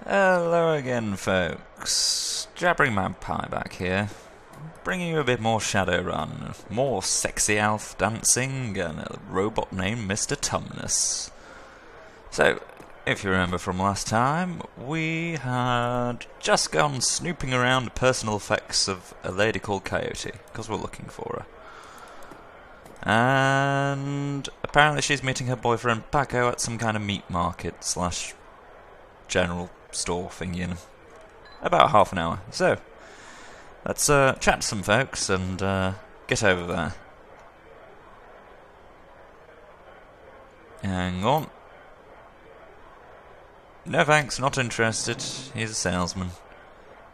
Hello again, folks. Jabbering Magpie back here, bringing you a bit more Shadowrun, more sexy elf dancing, and a robot named Mr. Tumnus. So, if you remember from last time, we had just gone snooping around the personal effects of a lady called Coyote, because we're looking for her. And apparently she's meeting her boyfriend Paco at some kind of meat market slash general store thingy in about half an hour. So, let's chat to some folks and get over there. Hang on. No thanks, not interested. He's a salesman.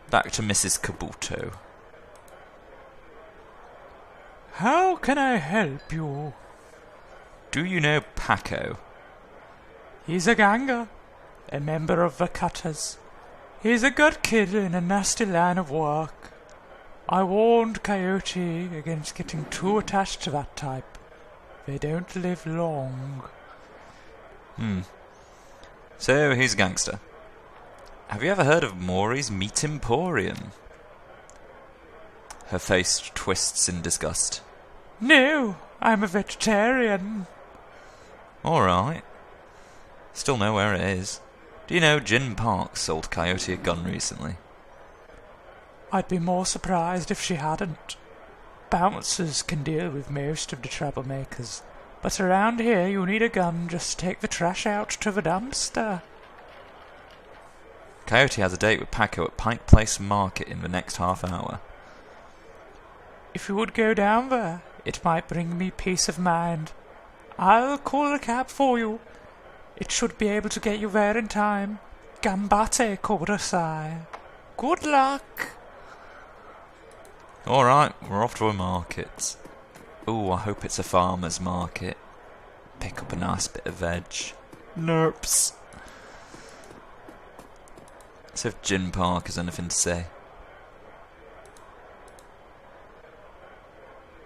Back to Mrs. Kabuto. How can I help you? Do you know Paco? He's a ganger, a member of the Cutters. He's a good kid in a nasty line of work. I warned Coyote against getting too attached to that type. They don't live long. So, he's a gangster. Have you ever heard of Maury's Meat Emporium? Her face twists in disgust. No, I'm a vegetarian. Alright. Still know where it is. Do you know Jin Park sold Coyote a gun recently? I'd be more surprised if she hadn't. Bouncers can deal with most of the troublemakers, but around here you need a gun just to take the trash out to the dumpster. Coyote has a date with Paco at Pike Place Market in the next half hour. If you would go down there, it might bring me peace of mind. I'll call a cab for you. It should be able to get you there in time. Gambate, Kodasai. Good luck. Alright, we're off to a market. Ooh, I hope it's a farmer's market. Pick up a nice bit of veg. Nerps. So if Jin Park has anything to say.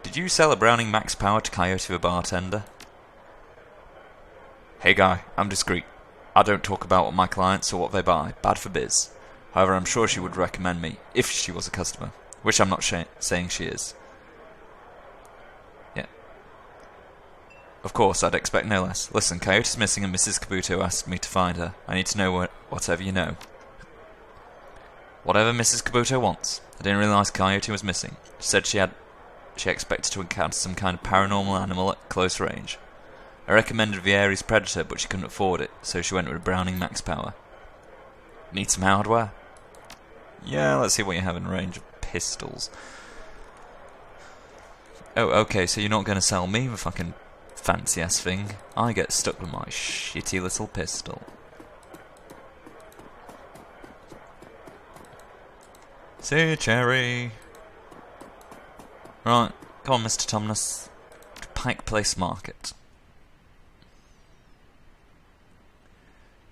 Did you sell a Browning Max Power to Coyote the bartender? Hey guy, I'm discreet. I don't talk about what my clients or what they buy. Bad for biz. However, I'm sure she would recommend me if she was a customer. Which I'm not saying she is. Yeah. Of course, I'd expect no less. Listen, Coyote's missing and Mrs. Kabuto asked me to find her. I need to know whatever you know. Whatever Mrs. Kabuto wants. I didn't realise Coyote was missing. She said she expected to encounter some kind of paranormal animal at close range. I recommended the Ares Predator, but she couldn't afford it, so she went with a Browning Max Power. Need some hardware? Yeah, let's see what you have in range of pistols. Oh, okay, so you're not going to sell me the fucking fancy-ass thing. I get stuck with my shitty little pistol. See you, Cherry. Right, come on, Mr. Tumnus. To Pike Place Market.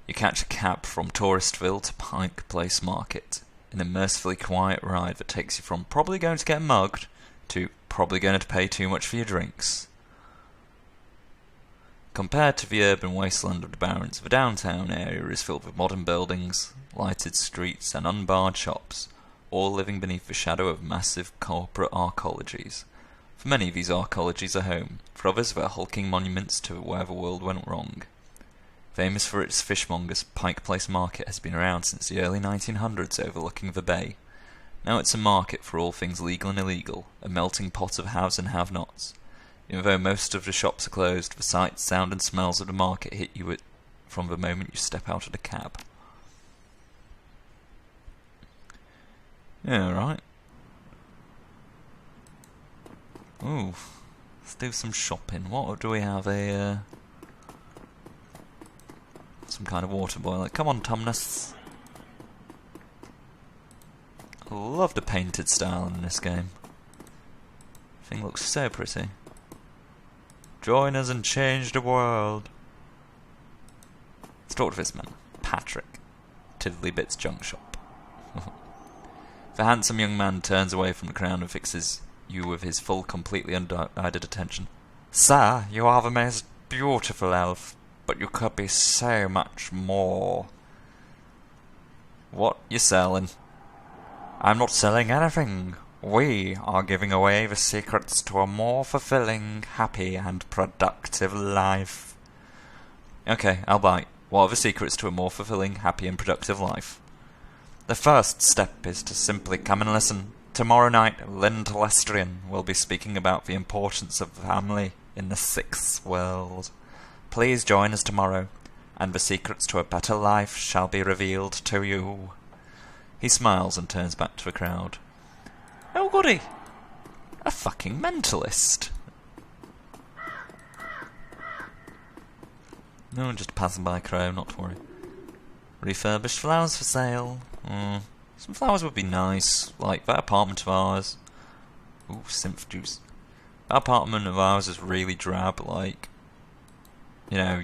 You catch a cab from Touristville to Pike Place Market in a mercifully quiet ride that takes you from probably going to get mugged to probably going to pay too much for your drinks. Compared to the urban wasteland of the Barrens, the downtown area is filled with modern buildings, lighted streets and unbarred shops, all living beneath the shadow of massive corporate arcologies. For many, these arcologies are home. For others, they're hulking monuments to where the world went wrong. Famous for its fishmongers, Pike Place Market has been around since the early 1900s, overlooking the bay. Now it's a market for all things legal and illegal, a melting pot of haves and have-nots. Even though most of the shops are closed, the sights, sound and smells of the market hit you from the moment you step out of the cab. Yeah, right. Ooh, let's do some shopping. What do we have? Some kind of water boiler. Come on, Tumnus. I love the painted style in this game. Thing looks so pretty. Join us and change the world. Let's talk to this man, Patrick. Tiddlybits Junk Shop. The handsome young man turns away from the crowd and fixes you with his full, completely undivided attention. Sir, you are the most beautiful elf, but you could be so much more. What you selling? I'm not selling anything. We are giving away the secrets to a more fulfilling, happy, and productive life. Okay, I'll bite. What are the secrets to a more fulfilling, happy, and productive life? The first step is to simply come and listen. Tomorrow night, Lynn Telestrian will be speaking about the importance of family in the sixth world. Please join us tomorrow, and the secrets to a better life shall be revealed to you. He smiles and turns back to the crowd. Oh goody! A fucking mentalist! No, just passing by Crow, not to worry. Refurbished flowers for sale. Some flowers would be nice, like that apartment of ours. Ooh, synth juice. That apartment of ours is really drab, like... You know,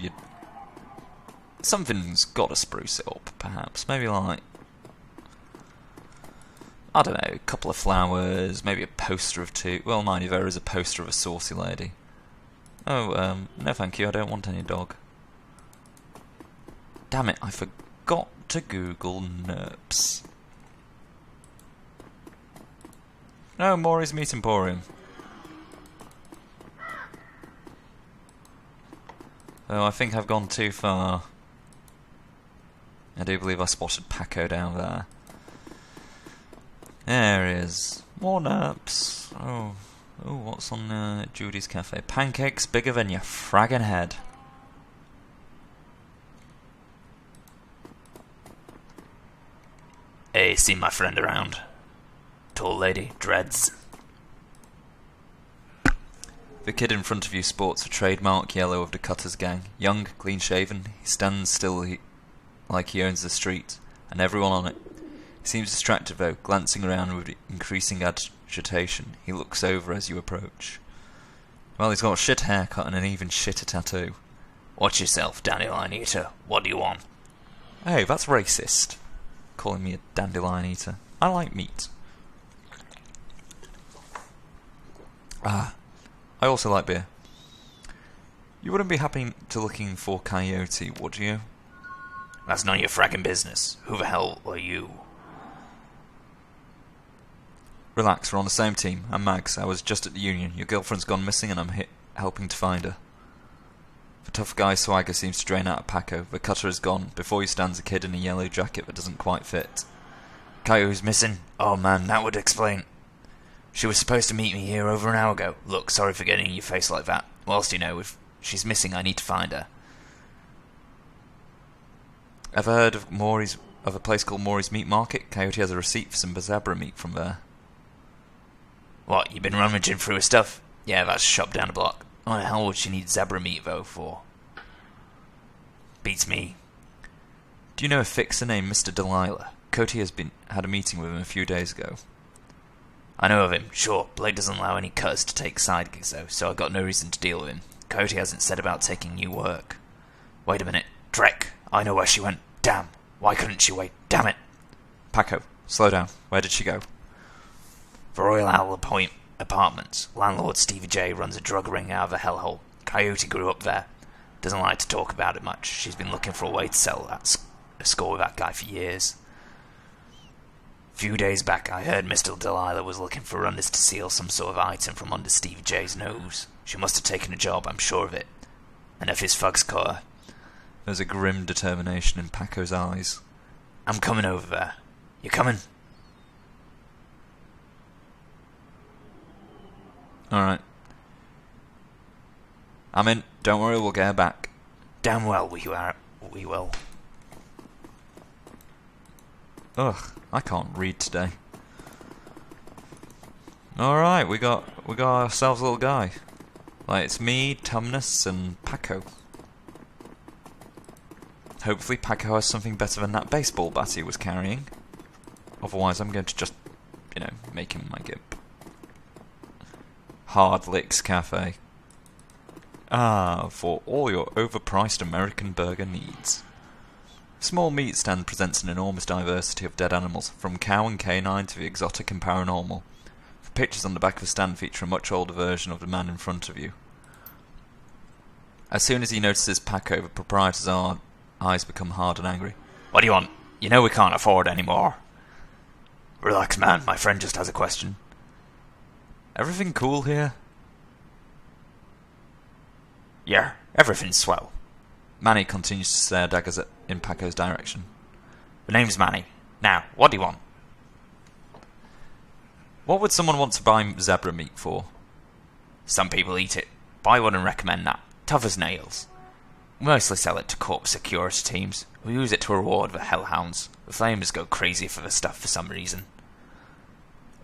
something's gotta spruce it up, perhaps. Maybe like... I don't know, a couple of flowers, maybe a poster of two. Well, mind you, there is a poster of a saucy lady. Oh, no thank you, I don't want any dog. Damn it, I forgot to Google NERPs. No, Maury's Meat Emporium. Oh, I think I've gone too far. I do believe I spotted Paco down there. There he is. More NERPs. Oh, what's on Judy's Cafe? Pancakes bigger than your fragging head. Hey, seen my friend around? Tall lady, dreads. The kid in front of you sports a trademark yellow of the Cutters gang. Young, clean-shaven, he stands still like he owns the street, and everyone on it. He seems distracted though, glancing around with increasing agitation. He looks over as you approach. Well, he's got a shit haircut and an even shitter tattoo. Watch yourself, dandelion eater. What do you want? Hey, that's racist. Calling me a dandelion eater. I like meat. I also like beer. You wouldn't be happy to looking for Coyote, would you? That's none of your fragging business. Who the hell are you? Relax, we're on the same team. I'm Mags. I was just at the union. Your girlfriend's gone missing and I'm helping to find her. The tough guy swagger seems to drain out of Paco. The cutter is gone. Before you stands a kid in a yellow jacket that doesn't quite fit. Coyote's missing? Oh man, that would explain. She was supposed to meet me here over an hour ago. Look, sorry for getting in your face like that. Whilst, you know, if she's missing, I need to find her. Ever heard of a place called Maury's Meat Market? Coyote has a receipt for some zebra meat from there. What, you been rummaging through her stuff? Yeah, that's a shop down the block. What the hell would she need zebra meat, though, for? Beats me. Do you know a fixer named Mr. Delilah? Coyote has had a meeting with him a few days ago. I know of him, sure. Blake doesn't allow any cutters to take side gigs, though, so I've got no reason to deal with him. Coyote hasn't said about taking new work. Wait a minute. Drek! I know where she went. Damn! Why couldn't she wait? Damn it! Paco, slow down. Where did she go? The Royal Owl Point Apartments. Landlord Stevie J runs a drug ring out of a hellhole. Coyote grew up there. Doesn't like to talk about it much. She's been looking for a way to settle a score with that guy for years. Few days back, I heard Mr. Delilah was looking for runners to steal some sort of item from under Stevie J's nose. She must have taken a job, I'm sure of it. And if his thugs caught her... There's a grim determination in Paco's eyes. I'm coming over there. You coming? Alright. I'm in. Don't worry, we'll get her back. Damn well we will. Ugh, I can't read today. Alright, we got ourselves a little guy. Like, it's me, Tumnus, and Paco. Hopefully Paco has something better than that baseball bat he was carrying. Otherwise I'm going to just, make him my gimp. Hard Licks Cafe. Ah, for all your overpriced American burger needs. Small meat stand presents an enormous diversity of dead animals, from cow and canine to the exotic and paranormal. The pictures on the back of the stand feature a much older version of the man in front of you. As soon as he notices Paco, the proprietor's eyes become hard and angry. What do you want? You know we can't afford any more. Relax, man. My friend just has a question. Everything cool here? Yeah, everything's swell. Manny continues to stare daggers in Paco's direction. The name's Manny. Now, what do you want? What would someone want to buy zebra meat for? Some people eat it, but I wouldn't recommend that. Tough as nails. We mostly sell it to corp security teams, who use it to reward the hellhounds. The flamers go crazy for the stuff for some reason.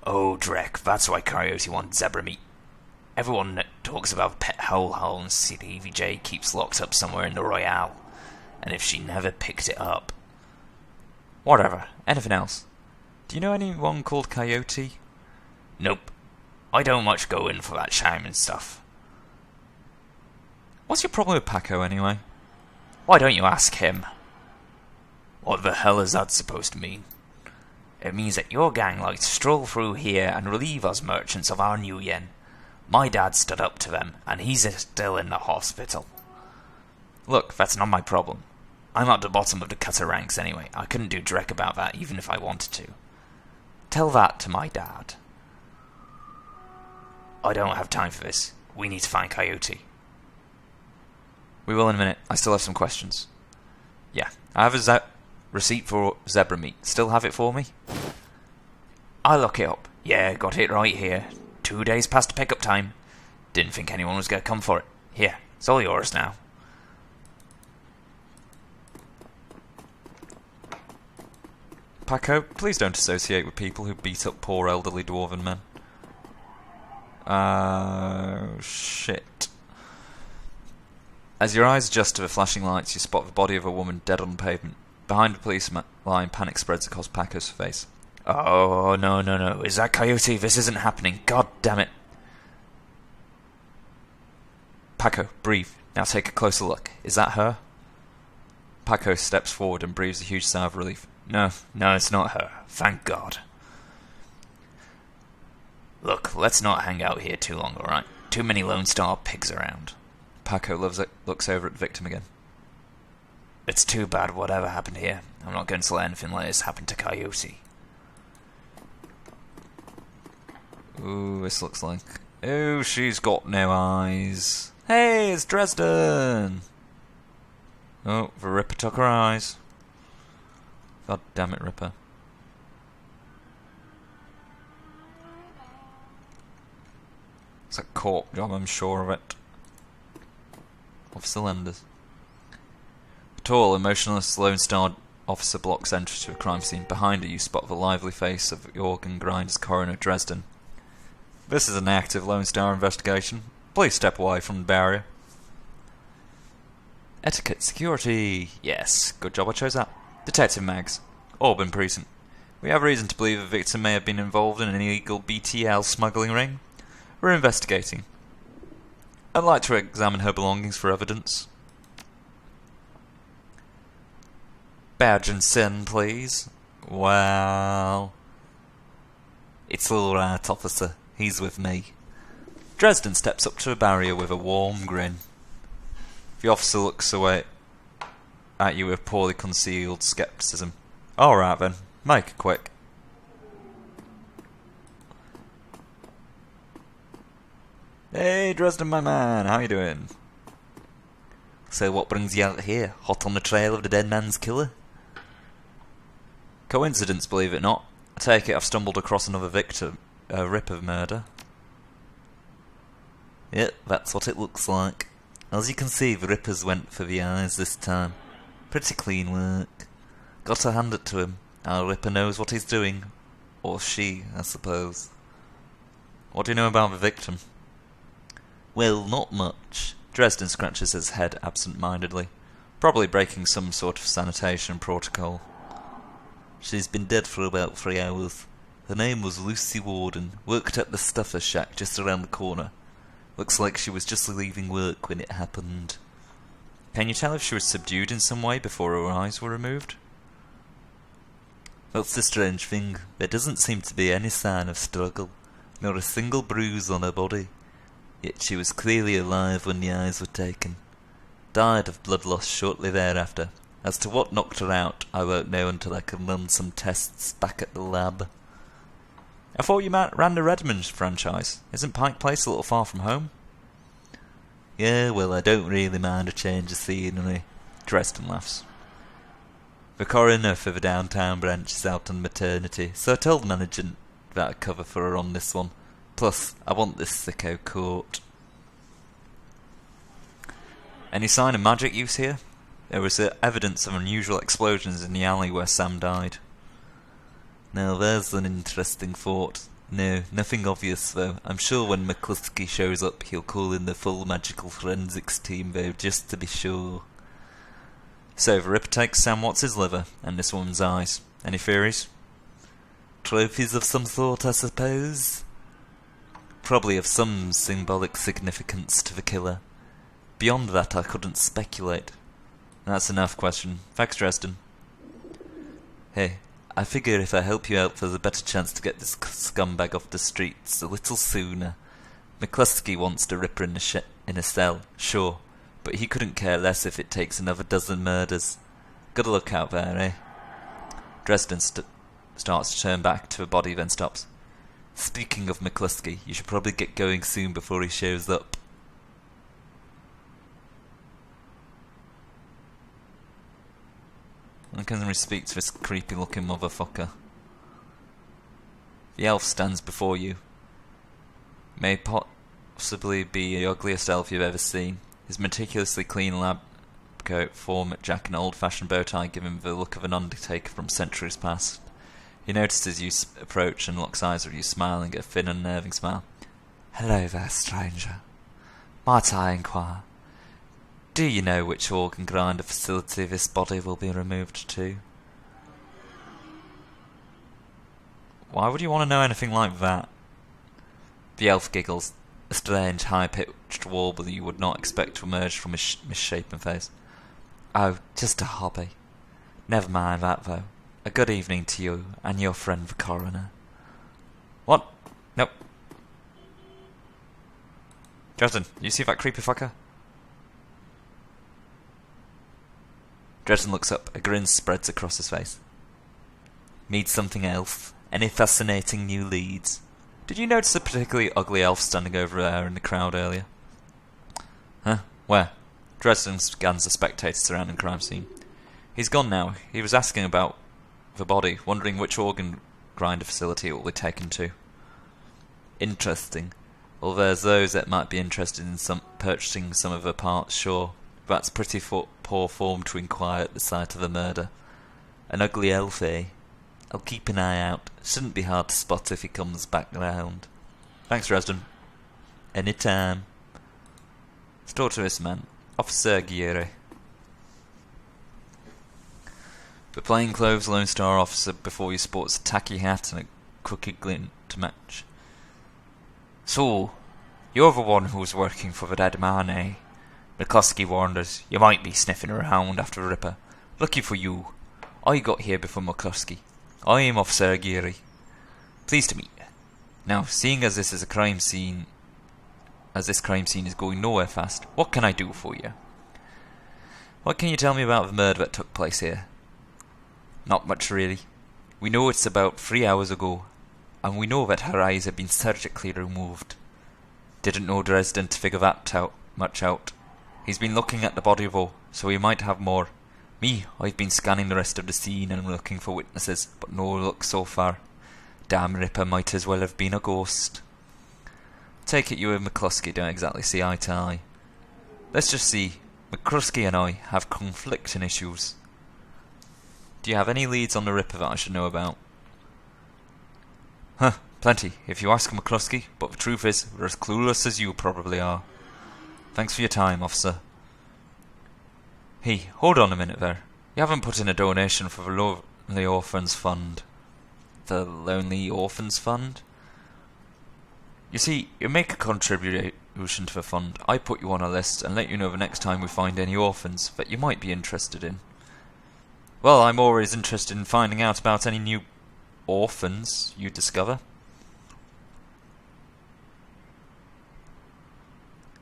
Oh, Drek, that's why Coyote wants zebra meat. Everyone that talks about pet hellhounds see the EVJ keeps locked up somewhere in the Royale, and if she never picked it up... Whatever, anything else? Do you know anyone called Coyote? Nope. I don't much go in for that shaman stuff. What's your problem with Paco, anyway? Why don't you ask him? What the hell is that supposed to mean? It means that your gang likes to stroll through here and relieve us merchants of our new yen. My dad stood up to them, and he's still in the hospital. Look, that's not my problem. I'm at the bottom of the cutter ranks anyway. I couldn't do Drek about that even if I wanted to. Tell that to my dad. I don't have time for this. We need to find Coyote. We will in a minute. I still have some questions. Yeah, I have a receipt for zebra meat. Still have it for me? I'll look it up. Yeah, got it right here. 2 days past the pickup time. Didn't think anyone was going to come for it. Here, it's all yours now. Paco, please don't associate with people who beat up poor elderly dwarven men. Shit. As your eyes adjust to the flashing lights, you spot the body of a woman dead on the pavement. Behind the police line, panic spreads across Paco's face. Oh, no. Is that Coyote? This isn't happening. God damn it. Paco, breathe. Now take a closer look. Is that her? Paco steps forward and breathes a huge sigh of relief. No, it's not her. Thank God. Look, let's not hang out here too long, alright? Too many Lone Star pigs around. Paco looks over at the victim again. It's too bad whatever happened here. I'm not going to let anything like this happen to Coyote. Ooh, this looks like... Oh, she's got no eyes. Hey, it's Dresden! Oh, the Ripper took her eyes. God damn it, Ripper. It's a corp job, I'm sure of it. Officer Lenders. A tall, emotionless Lone Star officer blocks entrance to a crime scene. Behind her you spot the lively face of the organ grinder's coroner Dresden. This is an active Lone Star investigation. Please step away from the barrier. Etiquette, security. Yes, good job I chose that. Detective Mags, Auburn Precinct. We have reason to believe the victim may have been involved in an illegal BTL smuggling ring. We're investigating. I'd like to examine her belongings for evidence. Badge and sin, please. Well... It's alright, officer. He's with me. Dresden steps up to a barrier with a warm grin. The officer looks away at you with poorly concealed scepticism. Alright then, make it quick. Hey Dresden, my man, how you doing? So what brings you out here? Hot on the trail of the dead man's killer? Coincidence, believe it or not. I take it I've stumbled across another victim, a Ripper murder. Yep, that's what it looks like. As you can see, the Rippers went for the eyes this time. Pretty clean work. Got to hand it to him. Our Ripper knows what he's doing. Or she, I suppose. What do you know about the victim? Well, not much. Dresden scratches his head absent-mindedly. Probably breaking some sort of sanitation protocol. She's been dead for about 3 hours. Her name was Lucy Warden. Worked at the stuffer shack just around the corner. Looks like she was just leaving work when it happened. Can you tell if she was subdued in some way before her eyes were removed? That's the strange thing. There doesn't seem to be any sign of struggle, nor a single bruise on her body. Yet she was clearly alive when the eyes were taken. Died of blood loss shortly thereafter. As to what knocked her out, I won't know until I can run some tests back at the lab. I thought you ran the Redmond franchise. Isn't Pike Place a little far from home? Yeah, well, I don't really mind a change of scenery. Dresden laughs. The coroner for the downtown branch is out on maternity, so I told the manager that I'd cover for her on this one. Plus, I want this sicko caught. Any sign of magic use here? There was evidence of unusual explosions in the alley where Sam died. Now there's an interesting thought. No, nothing obvious though. I'm sure when McCluskey shows up he'll call in the full magical forensics team though, just to be sure. So the Ripper takes Sam Watts' liver and this woman's eyes. Any theories? Trophies of some sort, I suppose? Probably of some symbolic significance to the killer. Beyond that I couldn't speculate. That's enough question. Thanks, Dresden. Hey, I figure if I help you out there's a better chance to get this scumbag off the streets a little sooner. McCluskey wants the Ripper in a cell, sure, but he couldn't care less if it takes another dozen murders. Gotta look out there, eh? Dresden starts to turn back to the body, then stops. Speaking of McCluskey, you should probably get going soon before he shows up. I can speak to this creepy-looking motherfucker. The elf stands before you. May possibly be the ugliest elf you've ever seen. His meticulously clean lab coat, formal jacket and old-fashioned bow tie give him the look of an undertaker from centuries past. He notices you approach and locks eyes with you, smiling a thin, unnerving smile. Hello there, stranger. Might I inquire? Do you know which organ grinder facility this body will be removed to? Why would you want to know anything like that? The elf giggles, a strange, high-pitched warble you would not expect to emerge from his misshapen face. Oh, just a hobby. Never mind that, though. A good evening to you and your friend the coroner. What? Nope. Dresden, you see that creepy fucker? Dresden looks up, a grin spreads across his face. Need something else? Any fascinating new leads? Did you notice a particularly ugly elf standing over there in the crowd earlier? Huh? Where? Dresden scans the spectators surrounding the crime scene. He's gone now. He was asking about the body, wondering which organ grinder facility it will be taken to. Interesting. Well, there's those that might be interested in purchasing some of her parts, sure. That's pretty poor form to inquire at the site of a murder. An ugly elf, eh? I'll keep an eye out. Shouldn't be hard to spot if he comes back round. Thanks, Dresden. Anytime. Let's talk to this man. Officer Aguirre. The plainclothes Lone Star officer before you sports a tacky hat and a crooked glint to match. So, you're the one who's working for the dead man, eh? McCluskey warned us you might be sniffing around after the Ripper. Lucky for you, I got here before McCluskey. I am Officer Aguirre. Pleased to meet you. Now, seeing as this crime scene is going nowhere fast, what can I do for you? What can you tell me about the murder that took place here? Not much, really. We know it's about 3 hours ago, and we know that her eyes have been surgically removed. Didn't know Dresden to figure that much out. He's been looking at the body though, so he might have more. Me, I've been scanning the rest of the scene and looking for witnesses, but no luck so far. Damn Ripper might as well have been a ghost. Take it you and McCluskey don't exactly see eye to eye. Let's just see. McCluskey and I have conflicting issues. Do you have any leads on the Ripper that I should know about? Huh, plenty, if you ask McCluskey, but the truth is, we're as clueless as you probably are. Thanks for your time, officer. Hey, hold on a minute there. You haven't put in a donation for the Lonely Orphans Fund. The Lonely Orphans Fund? You see, you make a contribution to the fund, I put you on a list and let you know the next time we find any orphans that you might be interested in. Well, I'm always interested in finding out about any new orphans you discover.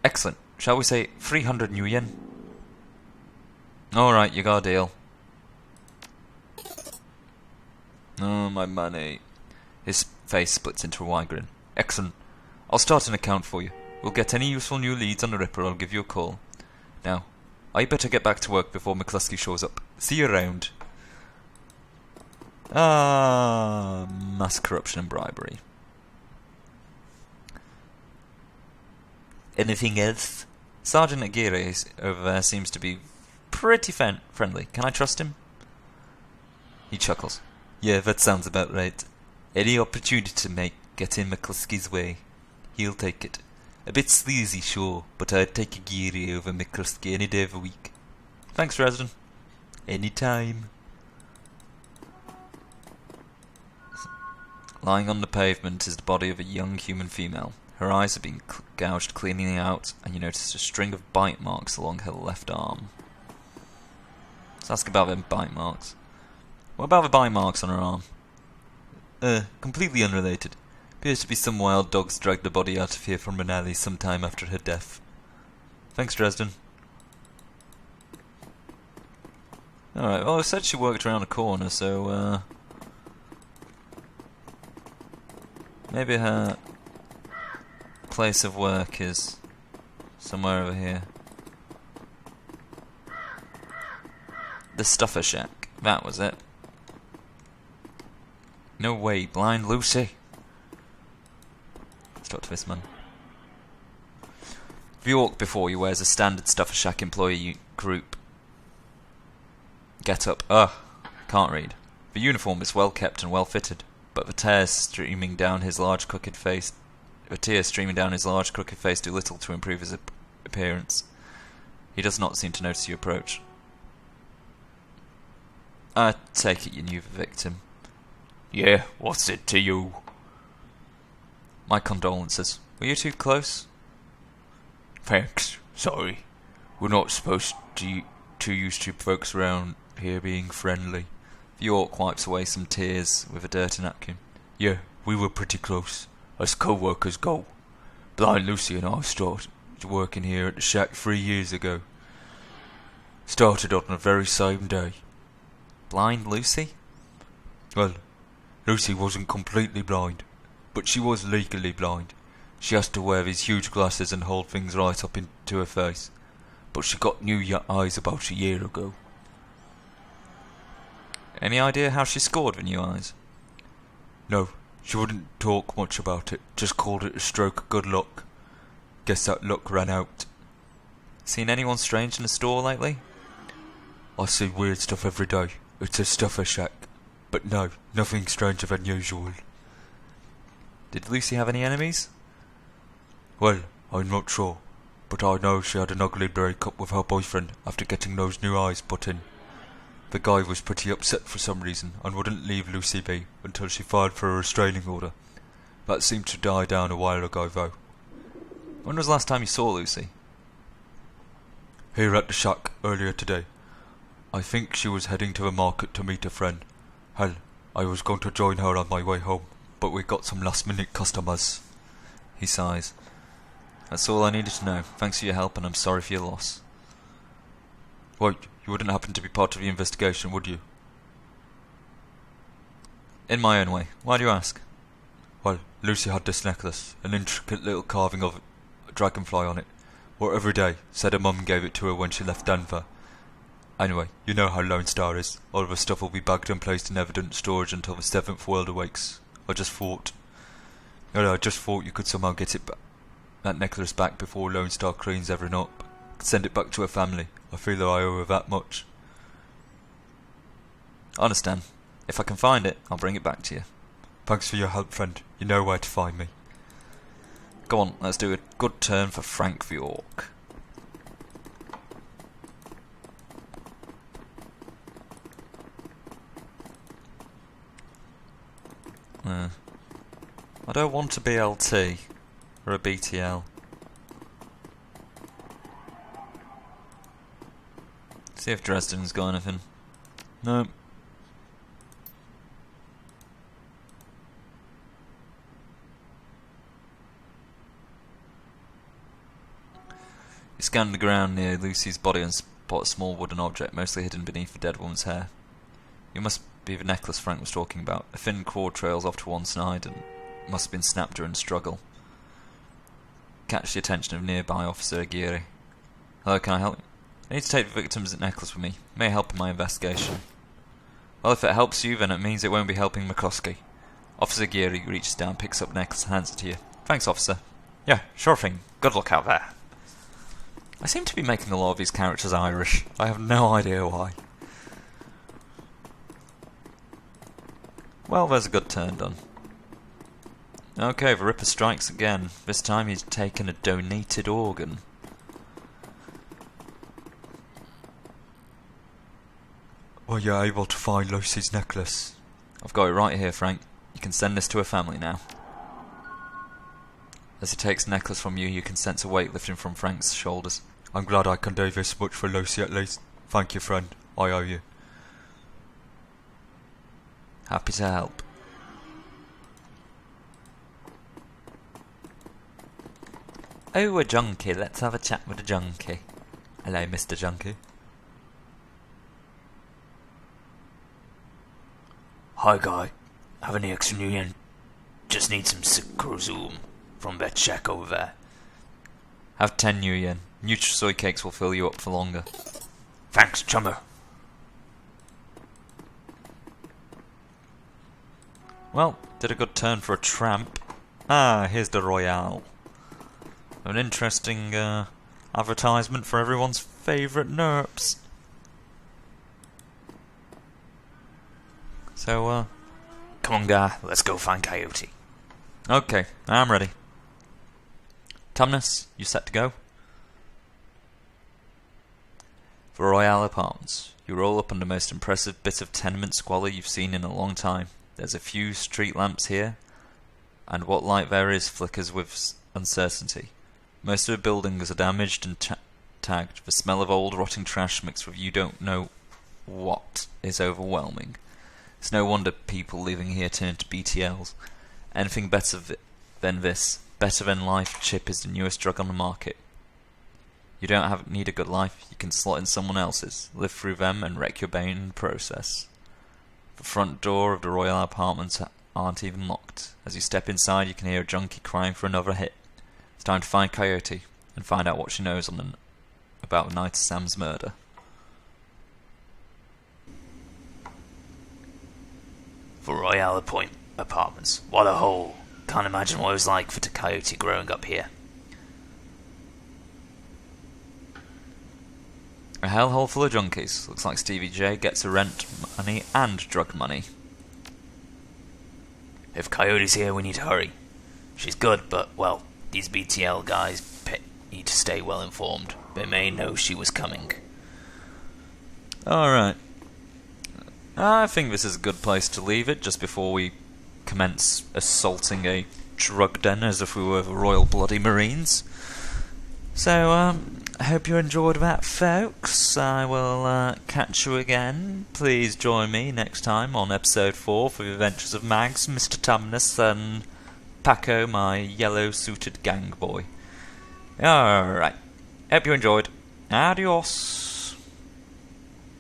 Excellent. Shall we say 300 new yen? Alright, you got a deal. Oh, my money. His face splits into a wide grin. Excellent. I'll start an account for you. We'll get any useful new leads on the Ripper, I'll give you a call. Now, I better get back to work before McCluskey shows up. See you around. Mass corruption and bribery. Anything else? Sergeant Aguirre over there seems to be pretty friendly. Can I trust him? He chuckles. Yeah, that sounds about right. Any opportunity to get in McCluskey's way, he'll take it. A bit sleazy, sure, but I'd take Aguirre over McCluskey any day of the week. Thanks, Dresden. Anytime. Lying on the pavement is the body of a young human female. Her eyes have been gouged cleanly out, and you notice a string of bite marks along her left arm. Let's ask about them bite marks. What about the bite marks on her arm? Completely unrelated. Appears to be some wild dogs dragged the body out of here from an alley sometime after her death. Thanks, Dresden. Alright, well, I said she worked around a corner, so, maybe her place of work is somewhere over here. The Stuffer Shack. That was it. No way, blind Lucy. Let's talk to this man. Bjork before you wears a standard Stuffer Shack employee group. Get up. Can't read. The uniform is well kept and well fitted, but the tears streaming down his large crooked face do little to improve his appearance. He does not seem to notice you approach. I take it you knew the victim. Yeah, what's it to you? My condolences. Were you too close? Thanks. Sorry. We're not supposed to used to folks around here being friendly. The orc wipes away some tears with a dirty napkin. Yeah, we were pretty close. As co-workers go. Blind Lucy and I started working here at the shack 3 years ago. Started on the very same day. Blind Lucy? Well, Lucy wasn't completely blind, but she was legally blind. She has to wear these huge glasses and hold things right up into her face. But she got new eyes about a year ago. Any idea how she scored the new eyes? No, she wouldn't talk much about it, just called it a stroke of good luck. Guess that luck ran out. Seen anyone strange in the store lately? I see weird stuff every day. It's a Stuffer Shack. But no, nothing stranger than usual. Did Lucy have any enemies? Well, I'm not sure, but I know she had an ugly break-up with her boyfriend after getting those new eyes put in. The guy was pretty upset for some reason and wouldn't leave Lucy be until she filed for a restraining order. That seemed to die down a while ago, though. When was the last time you saw Lucy? Here at the shack earlier today. I think she was heading to the market to meet a friend. Hell, I was going to join her on my way home, but we got some last-minute customers. He sighs. That's all I needed to know. Thanks for your help, and I'm sorry for your loss. Wait, you wouldn't happen to be part of the investigation, would you? In my own way. Why do you ask? Well, Lucy had this necklace, an intricate little carving of a dragonfly on it. Wore every day, said her mum gave it to her when she left Denver. Anyway, you know how Lone Star is. All of her stuff will be bagged and placed in evidence storage until the seventh world awakes. I just thought you could somehow get that necklace back before Lone Star cleans everything up. Send it back to her family. I feel that I owe her that much. I understand. If I can find it, I'll bring it back to you. Thanks for your help, friend. You know where to find me. Go on, let's do a good turn for Frank the Orc. I don't want a BLT or a BTL. See if Dresden's got anything. No. You scan the ground near Lucy's body and spot a small wooden object, mostly hidden beneath the dead woman's hair. You must Be the necklace Frank was talking about. A thin cord trails off to one side and must have been snapped during the struggle. Catch the attention of nearby Officer Aguirre. Hello, can I help you? I need to take the victim's necklace with me. May help in my investigation. Well, if it helps you, then it means it won't be helping McCluskey. Officer Aguirre reaches down, picks up the necklace and hands it to you. Thanks, officer. Yeah, sure thing. Good luck out there. I seem to be making a lot of these characters Irish. I have no idea why. Well, there's a good turn done. Okay, the Ripper strikes again. This time he's taken a donated organ. Were you able to find Lucy's necklace? I've got it right here, Frank. You can send this to her family now. As he takes the necklace from you, you can sense a weight lifting from Frank's shoulders. I'm glad I can do this much for Lucy at least. Thank you, friend. I owe you. Happy to help. Oh, a junkie. Let's have a chat with a junkie. Hello, Mr. Junkie. Hi, guy. Have any extra new yen? Just need some Zoom from that shack over there. Have 10 new yen. Soy cakes will fill you up for longer. Thanks, chummer. Well, did a good turn for a tramp. Ah, here's the Royale. An interesting advertisement for everyone's favourite nerps. So, come on, guy. Let's go find Coyote. Okay, I'm ready. Tumnus, you set to go? For Royale Apartments, you roll up on the most impressive bit of tenement squalor you've seen in a long time. There's a few street lamps here, and what light there is flickers with uncertainty. Most of the buildings are damaged and tagged. The smell of old rotting trash mixed with you don't know what is overwhelming. It's no wonder people living here turn into BTLs. Anything better than this, better than life chip is the newest drug on the market. You don't need a good life, you can slot in someone else's, live through them and wreck your brain in the process. The front door of the Royal Apartments aren't even locked. As you step inside, you can hear a junkie crying for another hit. It's time to find Coyote and find out what she knows about the night of Sam's murder. For Royale Apartments. What a hole. Can't imagine what it was like for the Coyote growing up here. A hellhole full of junkies. Looks like Stevie J gets a rent money and drug money. If Coyote's here, we need to hurry. She's good, but, well, these BTL guys need to stay well informed. They may know she was coming. Alright. I think this is a good place to leave it, just before we commence assaulting a drug den as if we were the Royal Bloody Marines. So, I hope you enjoyed that, folks. I will catch you again. Please join me next time on episode 4 for the adventures of Mags, Mr. Tumnus, and Paco, my yellow-suited gang boy. Alright. Hope you enjoyed. Adios.